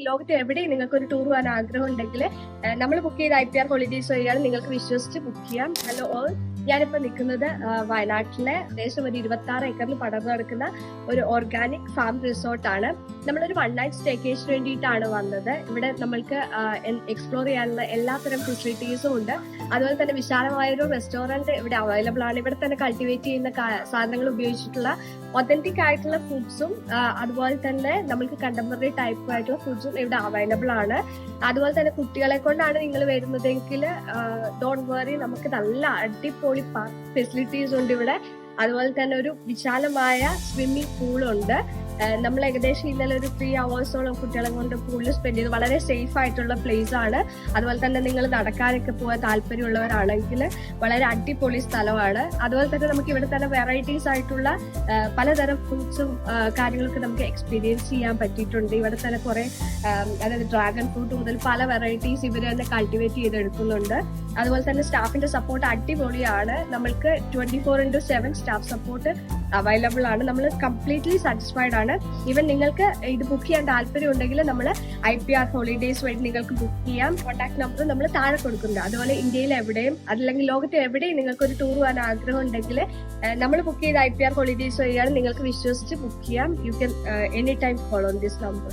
അതല്ലെങ്കിൽ ലോകത്ത് എവിടെയും നിങ്ങൾക്ക് ഒരു ടൂർ പോകാൻ ആഗ്രഹം ഉണ്ടെങ്കിൽ നമ്മൾ ബുക്ക് ചെയ്ത IPR ഹോളിഡേയ്സ് വഴിയാണ് നിങ്ങൾക്ക് വിശ്വസിച്ച് ബുക്ക് ചെയ്യാം. ഹലോ ഓൾ, ഞാനിപ്പോ നിൽക്കുന്നത് വയനാട്ടിലെ ഏകദേശം ഒരു 26 ഏക്കറിൽ പടർന്നു കിടക്കുന്ന ഒരു ഓർഗാനിക് ഫാം റിസോർട്ടാണ്. നമ്മളൊരു 1 നൈറ്റ് സ്റ്റേക്കേഷന് വേണ്ടിയിട്ടാണ് വന്നത്. ഇവിടെ നമ്മൾക്ക് എക്സ്പ്ലോർ ചെയ്യാനുള്ള എല്ലാത്തരം ഫെസിലിറ്റീസും ഉണ്ട്. അതുപോലെ തന്നെ വിശാലമായൊരു റെസ്റ്റോറന്റ് ഇവിടെ അവൈലബിൾ ആണ്. ഇവിടെ തന്നെ കൾട്ടിവേറ്റ് ചെയ്യുന്ന സാധനങ്ങൾ ഉപയോഗിച്ചിട്ടുള്ള ഒതന്റിക് ആയിട്ടുള്ള ഫുഡ്സും അതുപോലെ തന്നെ നമുക്ക് കണ്ടംപററി ടൈപ്പ് ആയിട്ടുള്ള ഫുഡ്സും ഇവിടെ അവൈലബിൾ ആണ്. അതുപോലെ തന്നെ കുട്ടികളെ കൊണ്ടാണ് നിങ്ങൾ വരുന്നതെങ്കിൽ ഡോണ്ട് വറി, നമുക്ക് നല്ല അടിപൊളി ഫെസിലിറ്റീസ് ഉണ്ട് ഇവിടെ. അതുപോലെ തന്നെ ഒരു വിശാലമായ സ്വിമ്മിംഗ് പൂളുണ്ട്. നമ്മൾ ഏകദേശം ഇന്നലെ ഒരു 3 hours കുട്ടികളെ കൊണ്ട് പൂളിൽ സ്പെൻഡ് ചെയ്ത് വളരെ സേഫ് ആയിട്ടുള്ള പ്ലേസ് ആണ്. അതുപോലെ തന്നെ നിങ്ങൾ നടക്കാനൊക്കെ പോകാൻ താല്പര്യമുള്ളവരാണെങ്കിൽ വളരെ അടിപൊളി സ്ഥലമാണ്. അതുപോലെ തന്നെ നമുക്ക് ഇവിടെ തന്നെ വെറൈറ്റീസ് ആയിട്ടുള്ള പലതരം ഫ്രൂട്ട്സും കാര്യങ്ങളൊക്കെ നമുക്ക് എക്സ്പീരിയൻസ് ചെയ്യാൻ പറ്റിയിട്ടുണ്ട്. ഇവിടെ തന്നെ കുറെ അതായത് ഡ്രാഗൺ ഫ്രൂട്ട് മുതൽ പല വെറൈറ്റീസ് ഇവർ തന്നെ കൾട്ടിവേറ്റ് ചെയ്തെടുക്കുന്നുണ്ട്. അതുപോലെ തന്നെ സ്റ്റാഫിന്റെ സപ്പോർട്ട് അടിപൊളിയാണ്. നമ്മൾക്ക് 24/7 സ്റ്റാഫ് സപ്പോർട്ട് അവൈലബിൾ ആണ്. നമ്മൾ കംപ്ലീറ്റ്ലി സാറ്റിസ്ഫൈഡ് ആണ്. ഈവൻ നിങ്ങൾക്ക് ഇത് ബുക്ക് ചെയ്യാൻ താല്പര്യം ഉണ്ടെങ്കിൽ നമ്മൾ IPR ഹോളിഡേയ്സ് വഴി നിങ്ങൾക്ക് ബുക്ക് ചെയ്യാം. കോൺടാക്ട് നമ്പർ നമ്മൾ താഴെ കൊടുക്കുന്നുണ്ട്. അതുപോലെ ഇന്ത്യയിൽ എവിടെയും അതല്ലെങ്കിൽ ലോകത്ത് എവിടെയും നിങ്ങൾക്ക് ഒരു ടൂർ പോകാൻ ആഗ്രഹം ഉണ്ടെങ്കിൽ നമ്മൾ ബുക്ക് ചെയ്ത IPR ഹോളിഡേയ്സ് വഴിയാണ് നിങ്ങൾക്ക് വിശ്വസിച്ച് ബുക്ക് ചെയ്യാം. You can any time call on this number.